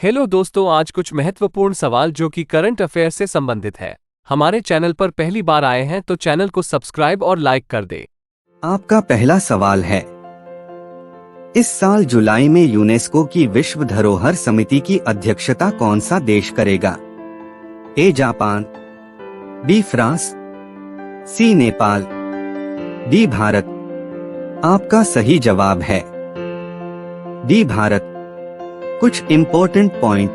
Hello दोस्तों, आज कुछ महत्वपूर्ण सवाल जो कि करंट अफेयर से संबंधित है। हमारे चैनल पर पहली बार आए हैं तो चैनल को सब्सक्राइब और लाइक कर दे। आपका पहला सवाल है, इस साल जुलाई में यूनेस्को की विश्व धरोहर समिति की अध्यक्षता कौन सा देश करेगा? A Japan, B France, C Nepal, D Bharat. आपका सही जवाब है डी भारत। कुछ इम्पोर्टेंट पॉइंट।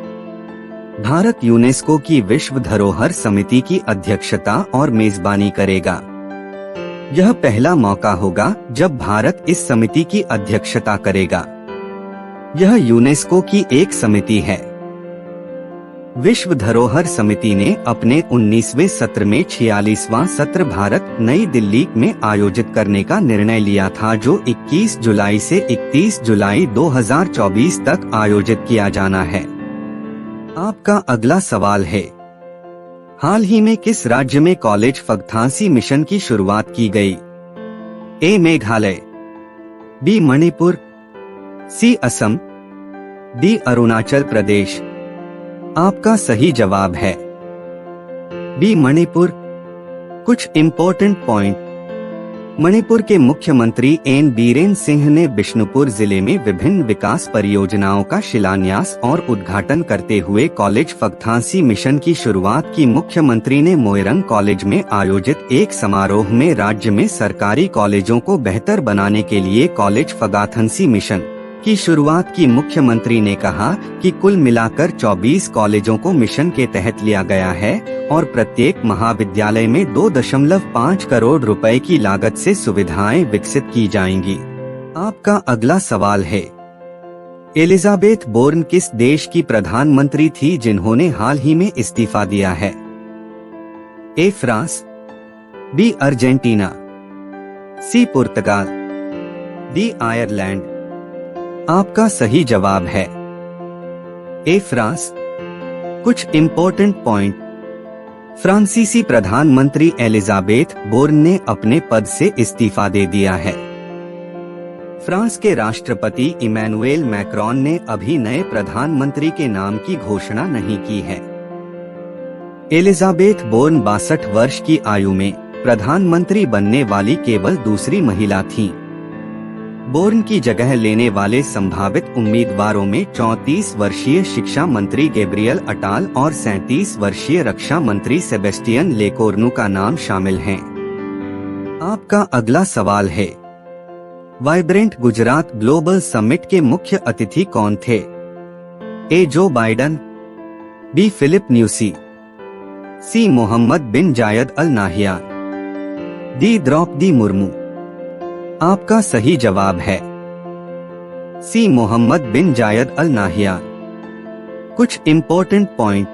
भारत यूनेस्को की विश्व धरोहर समिति की अध्यक्षता और मेजबानी करेगा। यह पहला मौका होगा जब भारत इस समिति की अध्यक्षता करेगा। यह यूनेस्को की एक समिति है। विश्व धरोहर समिति ने अपने 19वें सत्र में 46वां सत्र भारत नई दिल्ली में आयोजित करने का निर्णय लिया था, जो 21 जुलाई से 31 जुलाई 2024 तक आयोजित किया जाना है। आपका अगला सवाल है, हाल ही में किस राज्य में कॉलेज फगथांसी मिशन की शुरुआत की गई? ए मेघालय, बी मणिपुर, सी असम, डी अरुणाचल प्रदेश। आपका सही जवाब है बी मणिपुर। कुछ इम्पोर्टेंट पॉइंट। मणिपुर के मुख्यमंत्री एन बीरेन सिंह ने बिष्णुपुर जिले में विभिन्न विकास परियोजनाओं का शिलान्यास और उद्घाटन करते हुए कॉलेज फगथांसी मिशन की शुरुआत की। मुख्यमंत्री ने मोइरंग कॉलेज में आयोजित एक समारोह में राज्य में सरकारी कॉलेजों को बेहतर बनाने के लिए कॉलेज फगाथंसी मिशन की शुरुआत की। मुख्यमंत्री ने कहा कि कुल मिलाकर 24 कॉलेजों को मिशन के तहत लिया गया है और प्रत्येक महाविद्यालय में 2.5 करोड़ रुपए की लागत से सुविधाएं विकसित की जाएंगी। आपका अगला सवाल है, एलिजाबेथ बोर्न किस देश की प्रधानमंत्री थी जिन्होंने हाल ही में इस्तीफा दिया है? A France, B Argentina, C पुर्तगाल, डी आयरलैंड। आपका सही जवाब है ए फ्रांस। कुछ इम्पोर्टेंट पॉइंट। फ्रांसीसी प्रधानमंत्री एलिजाबेथ बोर्न ने अपने पद से इस्तीफा दे दिया है। फ्रांस के राष्ट्रपति इमैनुएल मैक्रोन ने अभी नए प्रधानमंत्री के नाम की घोषणा नहीं की है। एलिजाबेथ बोर्न 62 वर्ष की आयु में प्रधानमंत्री बनने वाली केवल दूसरी महिला थीं। बोर्न की जगह लेने वाले संभावित उम्मीदवारों में 34 वर्षीय शिक्षा मंत्री गैब्रियल अटाल और 37 वर्षीय रक्षा मंत्री सेबेस्टियन लेकोर्नु का नाम शामिल हैं। आपका अगला सवाल है, वाइब्रेंट गुजरात ग्लोबल समिट के मुख्य अतिथि कौन थे? ए जो बाइडन, बी फिलिप न्यूसी, सी मोहम्मद बिन जायद अल नाहियान, डी द्रौपदी मुर्मू। आपका सही जवाब है सी मोहम्मद बिन जायद अल नाहियान। कुछ important point.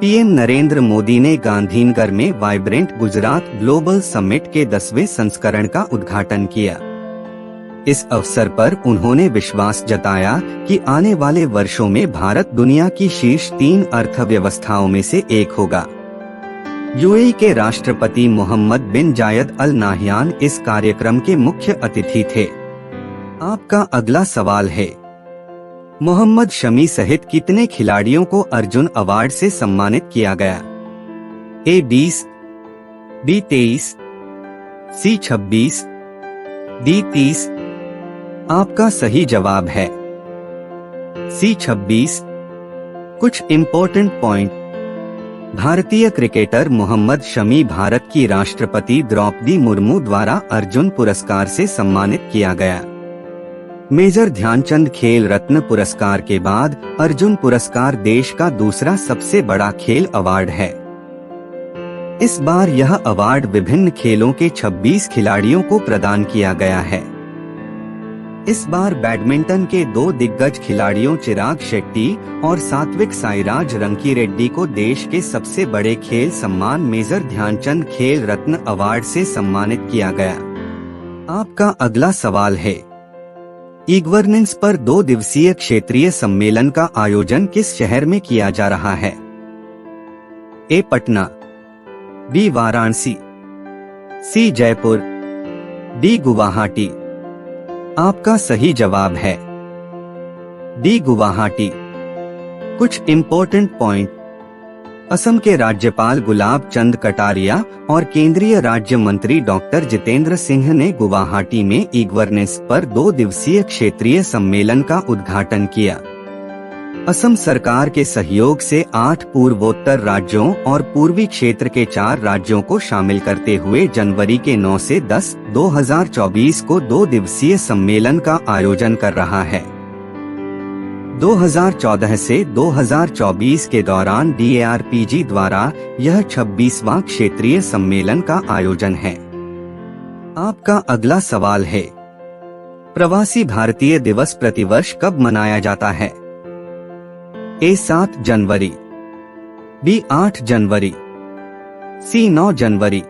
PM Narendra Modi ने गांधीनगर में वाइब्रेंट गुजरात ग्लोबल समिट के 10वें संस्करण का उद्घाटन किया। इस अवसर पर उन्होंने विश्वास जताया कि आने वाले वर्षों में भारत दुनिया की शीर्ष 3 अर्थव्यवस्थाओं में से एक होगा। यूएई के राष्ट्रपति मोहम्मद बिन जायद अल नाहियान इस कार्यक्रम के मुख्य अतिथि थे। आपका अगला सवाल है, मोहम्मद शमी सहित कितने खिलाड़ियों को अर्जुन अवार्ड से सम्मानित किया गया? ए 20, बी 23, सी 26, डी 30। आपका सही जवाब है सी 26। कुछ इम्पोर्टेंट पॉइंट। भारतीय क्रिकेटर मोहम्मद शमी भारत की राष्ट्रपति द्रौपदी मुर्मू द्वारा अर्जुन पुरस्कार से सम्मानित किया गया। मेजर ध्यानचंद खेल रत्न पुरस्कार के बाद अर्जुन पुरस्कार देश का दूसरा सबसे बड़ा खेल अवार्ड है। इस बार यह अवार्ड विभिन्न खेलों के 26 खिलाड़ियों को प्रदान किया गया है। इस बार बैडमिंटन के 2 दिग्गज खिलाड़ियों चिराग शेट्टी और सात्विक साईराज रंकीरेड्डी को देश के सबसे बड़े खेल सम्मान मेजर ध्यानचंद खेल रत्न अवार्ड से सम्मानित किया गया। आपका अगला सवाल है, ई-गवर्नेंस पर 2 दिवसीय क्षेत्रीय सम्मेलन का आयोजन किस शहर में किया जा रहा है? ए पटना, बी वाराणसी, सी जयपुर, डी गुवाहाटी। आपका सही जवाब है डी गुवाहाटी। कुछ इम्पोर्टेंट पॉइंट। असम के राज्यपाल गुलाब चंद कटारिया और केंद्रीय राज्य मंत्री डॉक्टर जितेंद्र सिंह ने गुवाहाटी में ई-गवर्नेंस पर 2 दिवसीय क्षेत्रीय सम्मेलन का उद्घाटन किया। असम सरकार के सहयोग से 8 पूर्वोत्तर राज्यों और पूर्वी क्षेत्र के 4 राज्यों को शामिल करते हुए जनवरी के 9 से 10, 2024 को 2 दिवसीय सम्मेलन का आयोजन कर रहा है। 2014 से 2024 के दौरान DARPG द्वारा यह 26वां क्षेत्रीय सम्मेलन का आयोजन है। आपका अगला सवाल है, प्रवासी भारतीय दिवस प्रतिवर्ष कब मनाया जाता है? A 7 January, B 8 January, C 9 January,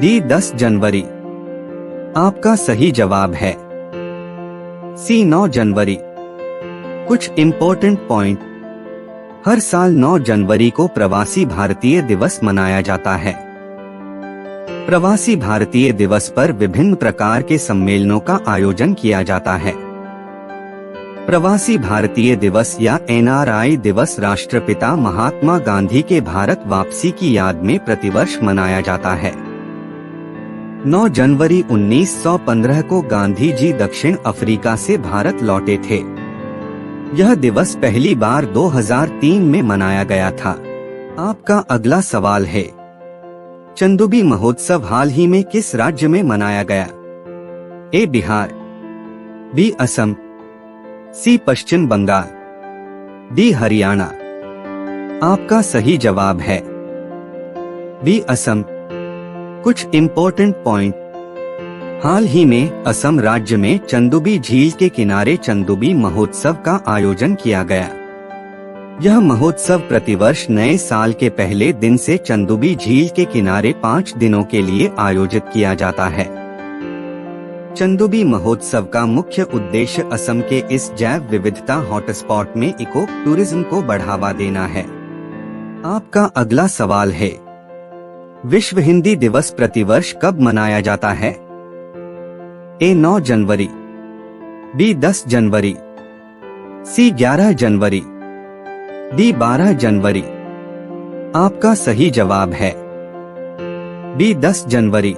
D 10 जनवरी। आपका सही जवाब है C 9 जनवरी। कुछ इम्पोर्टेंट पॉइंट। हर साल 9 जनवरी को प्रवासी भारतीय दिवस मनाया जाता है। प्रवासी भारतीय दिवस पर विभिन्न प्रकार के सम्मेलनों का आयोजन किया जाता है। प्रवासी भारतीय दिवस या NRI दिवस राष्ट्रपिता महात्मा गांधी के भारत वापसी की याद में प्रतिवर्ष मनाया जाता है। 9 जनवरी 1915 को गांधी जी दक्षिण अफ्रीका से भारत लौटे थे। यह दिवस पहली बार 2003 में मनाया गया था। आपका अगला सवाल है, चंदुबी महोत्सव हाल ही में किस राज्य में मनाया गया? A Bihar, B Assam, C Paschim Bengal, D Haryana. आपका सही जवाब है B असम। कुछ इम्पोर्टेंट पॉइंट। हाल ही में असम राज्य में चंदुबी झील के किनारे चंदुबी महोत्सव का आयोजन किया गया। यह महोत्सव प्रतिवर्ष नए साल के पहले दिन से चंदुबी झील के किनारे 5 दिनों के लिए आयोजित किया जाता है। चंदुबी महोत्सव का मुख्य उद्देश्य असम के इस जैव विविधता हॉटस्पॉट में इको टूरिज्म को बढ़ावा देना है। आपका अगला सवाल है, विश्व हिंदी दिवस प्रतिवर्ष कब मनाया जाता है? A 9 January, B 10 January, C 11 January, D 12 जनवरी। आपका सही जवाब है B 10 जनवरी।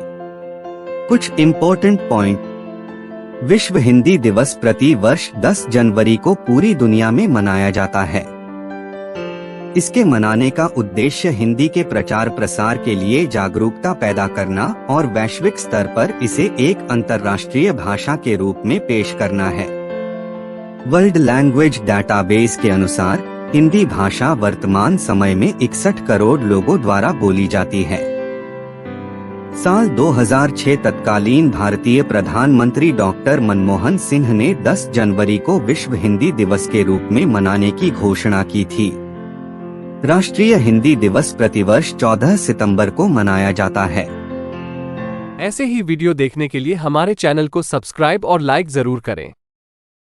कुछ इम्पोर्टेंट पॉइंट। विश्व हिंदी दिवस प्रति वर्ष 10 जनवरी को पूरी दुनिया में मनाया जाता है। इसके मनाने का उद्देश्य हिंदी के प्रचार प्रसार के लिए जागरूकता पैदा करना और वैश्विक स्तर पर इसे एक अंतर्राष्ट्रीय भाषा के रूप में पेश करना है। वर्ल्ड लैंग्वेज डाटाबेस के अनुसार हिंदी भाषा वर्तमान समय में 61 करोड़ लोगों द्वारा बोली जाती है। साल 2006 तत्कालीन भारतीय प्रधानमंत्री डॉक्टर मनमोहन सिंह ने 10 जनवरी को विश्व हिंदी दिवस के रूप में मनाने की घोषणा की थी। राष्ट्रीय हिंदी दिवस प्रतिवर्ष 14 सितंबर को मनाया जाता है। ऐसे ही वीडियो देखने के लिए हमारे चैनल को सब्सक्राइब और लाइक जरूर करें।